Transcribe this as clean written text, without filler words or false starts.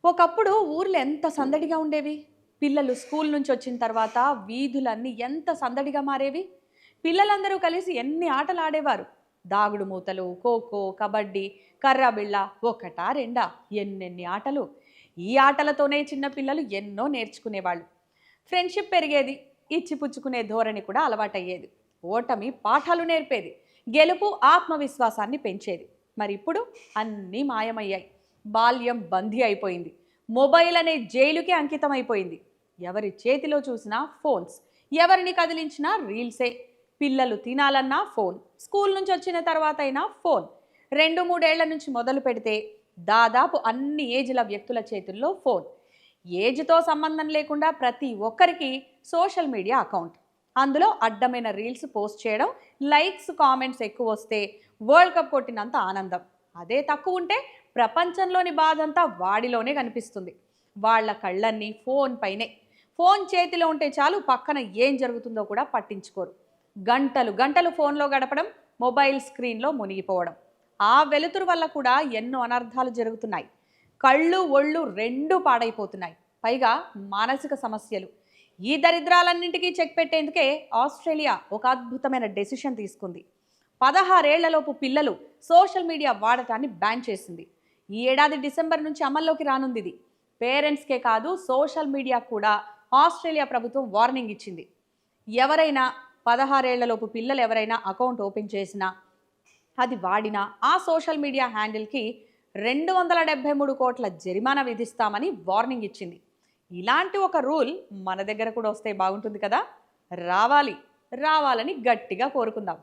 ఒకప్పుడు ఊర్లు ఎంత సందడిగా ఉండేవి. పిల్లలు స్కూల్ నుంచి వచ్చిన తర్వాత వీధులన్నీ ఎంత సందడిగా మారేవి. పిల్లలందరూ కలిసి ఎన్ని ఆటలు ఆడేవారు. దాగుడు మూతలు, ఖోఖో, కబడ్డీ, కర్రాబిళ్ళ, ఒకటా రెండా ఎన్నెన్ని ఆటలు. ఈ ఆటలతోనే చిన్న పిల్లలు ఎన్నో నేర్చుకునేవాళ్ళు. ఫ్రెండ్షిప్ పెరిగేది. ఇచ్చిపుచ్చుకునే ధోరణి కూడా అలవాటయ్యేది. ఓటమి పాఠాలు నేర్పేది. గెలుపు ఆత్మవిశ్వాసాన్ని పెంచేది. మరి ఇప్పుడు అన్నీ మాయమయ్యాయి. బాల్యం బందీ అయిపోయింది. మొబైల్ అనే జైలుకే అంకితం అయిపోయింది. ఎవరి చేతిలో చూసినా ఫోన్స్, ఎవరిని కదిలించినా రీల్సే. పిల్లలు తినాలన్నా ఫోన్, స్కూల్ నుంచి వచ్చిన తర్వాత అయినా ఫోన్. 2-3 ఏళ్ల నుంచి మొదలు పెడితే దాదాపు అన్ని ఏజ్ల వ్యక్తుల చేతుల్లో ఫోన్. ఏజ్తో సంబంధం లేకుండా ప్రతి ఒక్కరికి సోషల్ మీడియా అకౌంట్. అందులో అడ్డమైన రీల్స్ పోస్ట్ చేయడం, లైక్స్ కామెంట్స్ ఎక్కువ వస్తే వరల్డ్ కప్ కొట్టినంత ఆనందం. అదే తక్కువ ఉంటే ప్రపంచంలోని బాధంతా వాడిలోనే కనిపిస్తుంది. వాళ్ళ కళ్ళన్నీ ఫోన్ పైనే. ఫోన్ చేతిలో ఉంటే చాలు, పక్కన ఏం జరుగుతుందో కూడా పట్టించుకోరు. గంటలు గంటలు ఫోన్లో గడపడం, మొబైల్ స్క్రీన్లో మునిగిపోవడం. ఆ వెలుతురు వల్ల కూడా ఎన్నో అనర్థాలు జరుగుతున్నాయి. కళ్ళు ఒళ్ళు రెండూ పాడైపోతున్నాయి. పైగా మానసిక సమస్యలు. ఈ దరిద్రాలన్నింటికీ చెక్ పెట్టేందుకే ఆస్ట్రేలియా ఒక అద్భుతమైన డెసిషన్ తీసుకుంది. 16 ఏళ్లలోపు పిల్లలు సోషల్ మీడియా వాడటాన్ని బ్యాన్ చేసింది. ఈ ఏడాది డిసెంబర్ నుంచి అమల్లోకి రానుంది ఇది. పేరెంట్స్కే కాదు, సోషల్ మీడియా కూడా ఆస్ట్రేలియా ప్రభుత్వం వార్నింగ్ ఇచ్చింది. ఎవరైనా 16 ఏళ్లలోపు పిల్లలు ఎవరైనా అకౌంట్ ఓపెన్ చేసినా, అది వాడినా ఆ సోషల్ మీడియా హ్యాండిల్కి 273 కోట్ల జరిమానా విధిస్తామని వార్నింగ్ ఇచ్చింది. ఇలాంటి ఒక రూల్ మన దగ్గర కూడా వస్తే బాగుంటుంది కదా. రావాలి రావాలని గట్టిగా కోరుకుందాం.